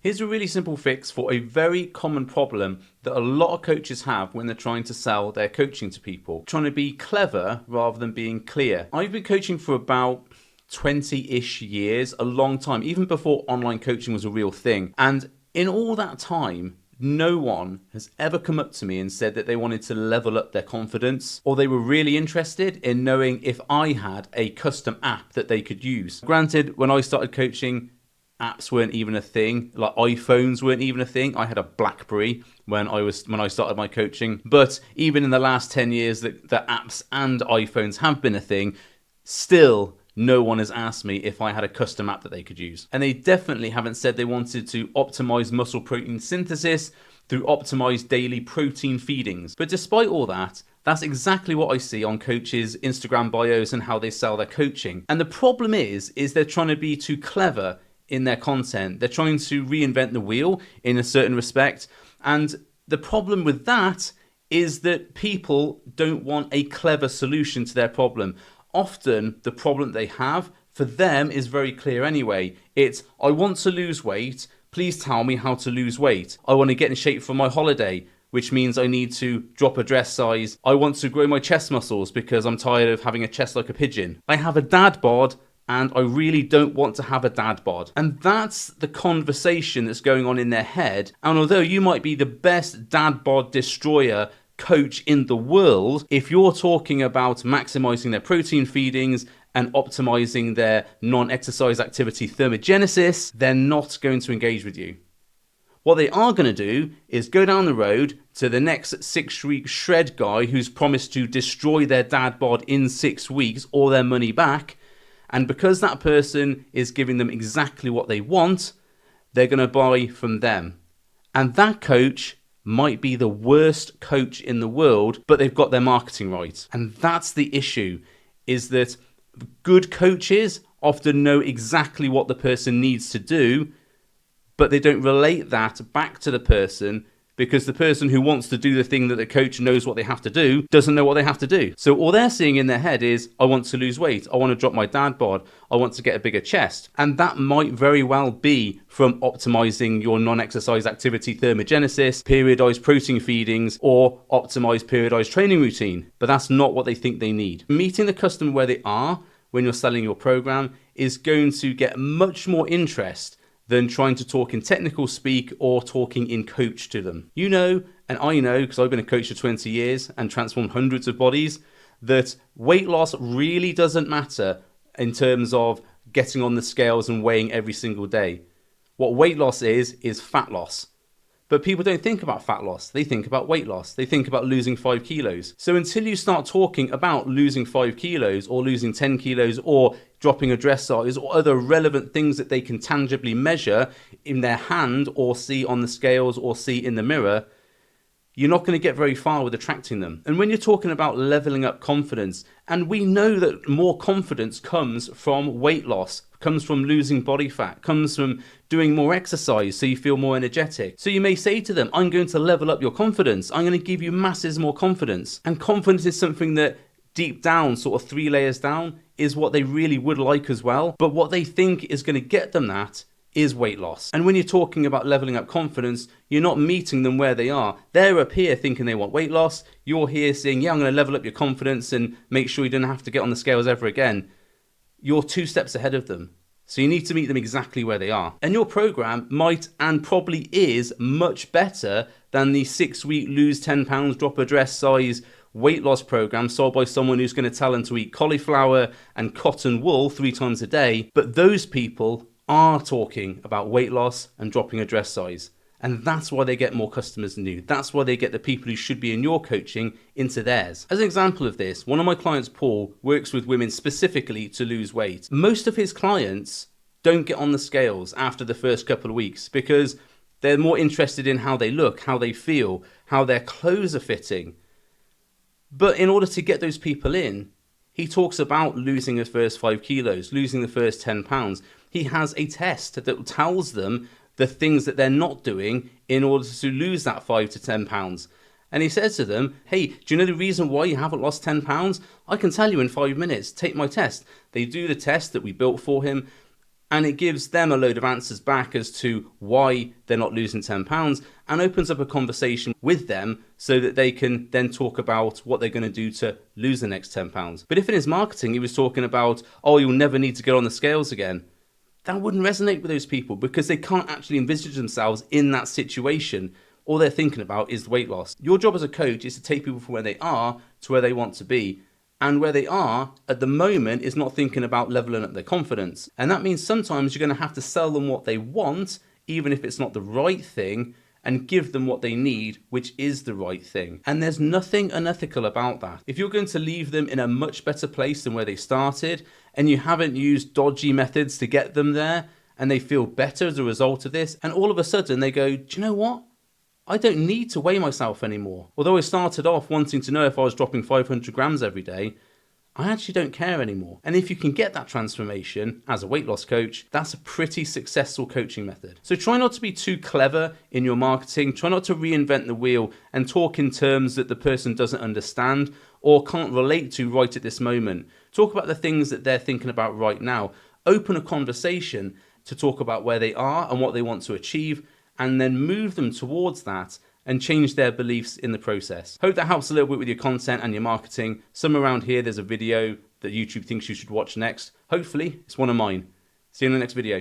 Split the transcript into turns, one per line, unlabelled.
Here's a really simple fix for a very common problem that a lot of coaches have when they're trying to sell their coaching to people. Trying to be clever rather than being clear. I've been coaching for about 20-ish years, a long time, even before online coaching was a real thing. And in all that time, no one has ever come up to me and said that they wanted to level up their confidence, or they were really interested in knowing if I had a custom app that they could use. Granted, when I started coaching, apps weren't even a thing. Like iPhones weren't even a thing. I had a BlackBerry when I started my coaching. But even in the last 10 years that apps and iPhones have been a thing, still no one has asked me if I had a custom app that they could use. And they definitely haven't said they wanted to optimize muscle protein synthesis through optimized daily protein feedings. But despite all that, that's exactly what I see on coaches' Instagram bios and how they sell their coaching. And the problem is they're trying to be too clever in their content. They're trying to reinvent the wheel in a certain respect. And the problem with that is that people don't want a clever solution to their problem. Often the problem they have for them is very clear anyway. It's, I want to lose weight. Please tell me how to lose weight. I want to get in shape for my holiday, which means I need to drop a dress size. I want to grow my chest muscles because I'm tired of having a chest like a pigeon. I have a dad bod and I really don't want to have a dad bod. And that's the conversation that's going on in their head. And although you might be the best dad bod destroyer coach in the world, if you're talking about maximizing their protein feedings and optimizing their non-exercise activity thermogenesis, they're not going to engage with you. What they are going to do is go down the road to the next 6-week shred guy who's promised to destroy their dad bod in 6 weeks or their money back. And because that person is giving them exactly what they want, they're going to buy from them. And that coach might be the worst coach in the world, but they've got their marketing right. And that's the issue, is that good coaches often know exactly what the person needs to do, but they don't relate that back to the person, because the person who wants to do the thing that the coach knows what they have to do doesn't know what they have to do. So all they're seeing in their head is, I want to lose weight, I want to drop my dad bod, I want to get a bigger chest. And that might very well be from optimizing your non-exercise activity thermogenesis, periodized protein feedings, or optimized periodized training routine. But that's not what they think they need. Meeting the customer where they are when you're selling your program is going to get much more interest than trying to talk in technical speak or talking in coach to them. You know, and I know, because I've been a coach for 20 years and transformed hundreds of bodies, that weight loss really doesn't matter in terms of getting on the scales and weighing every single day. What weight loss is fat loss. But people don't think about fat loss. They think about weight loss. They think about losing 5 kilos. So until you start talking about losing 5 kilos or losing 10 kilos or dropping a dress size or other relevant things that they can tangibly measure in their hand or see on the scales or see in the mirror, you're not going to get very far with attracting them. And when you're talking about leveling up confidence, and we know that more confidence comes from weight loss, comes from losing body fat, comes from doing more exercise so you feel more energetic. So you may say to them, I'm going to level up your confidence. I'm going to give you masses more confidence. And confidence is something that deep down, sort of 3 layers down, is what they really would like as well. But what they think is going to get them that is weight loss. And when you're talking about leveling up confidence, you're not meeting them where they are. They're up here thinking they want weight loss. You're here saying, yeah, I'm going to level up your confidence and make sure you don't have to get on the scales ever again. You're 2 steps ahead of them. So you need to meet them exactly where they are. And your program might and probably is much better than the 6-week lose 10 pounds, drop a dress size weight loss program sold by someone who's going to tell them to eat cauliflower and cotton wool 3 times a day. But those people are talking about weight loss and dropping a dress size. And that's why they get more customers than you. That's why they get the people who should be in your coaching into theirs. As an example of this, one of my clients, Paul, works with women specifically to lose weight. Most of his clients don't get on the scales after the first couple of weeks because they're more interested in how they look, how they feel, how their clothes are fitting. But in order to get those people in, he talks about losing the first 5 kilos, losing the first 10 pounds. He has a test that tells them the things that they're not doing in order to lose that 5 to 10 pounds. And he says to them, hey, do you know the reason why you haven't lost 10 pounds? I can tell you in 5 minutes. Take my test. They do the test that we built for him. And it gives them a load of answers back as to why they're not losing £10 and opens up a conversation with them so that they can then talk about what they're going to do to lose the next £10. But if in his marketing he was talking about, oh, you'll never need to get on the scales again, that wouldn't resonate with those people because they can't actually envisage themselves in that situation. All they're thinking about is weight loss. Your job as a coach is to take people from where they are to where they want to be. And where they are at the moment is not thinking about leveling up their confidence. And that means sometimes you're going to have to sell them what they want, even if it's not the right thing, and give them what they need, which is the right thing. And there's nothing unethical about that. If you're going to leave them in a much better place than where they started, and you haven't used dodgy methods to get them there, and they feel better as a result of this, and all of a sudden they go, do you know what? I don't need to weigh myself anymore. Although I started off wanting to know if I was dropping 500 grams every day, I actually don't care anymore. And if you can get that transformation as a weight loss coach, that's a pretty successful coaching method. So try not to be too clever in your marketing. Try not to reinvent the wheel and talk in terms that the person doesn't understand or can't relate to right at this moment. Talk about the things that they're thinking about right now. Open a conversation to talk about where they are and what they want to achieve, and then move them towards that and change their beliefs in the process. Hope that helps a little bit with your content and your marketing. Somewhere around here, there's a video that YouTube thinks you should watch next. Hopefully, it's one of mine. See you in the next video.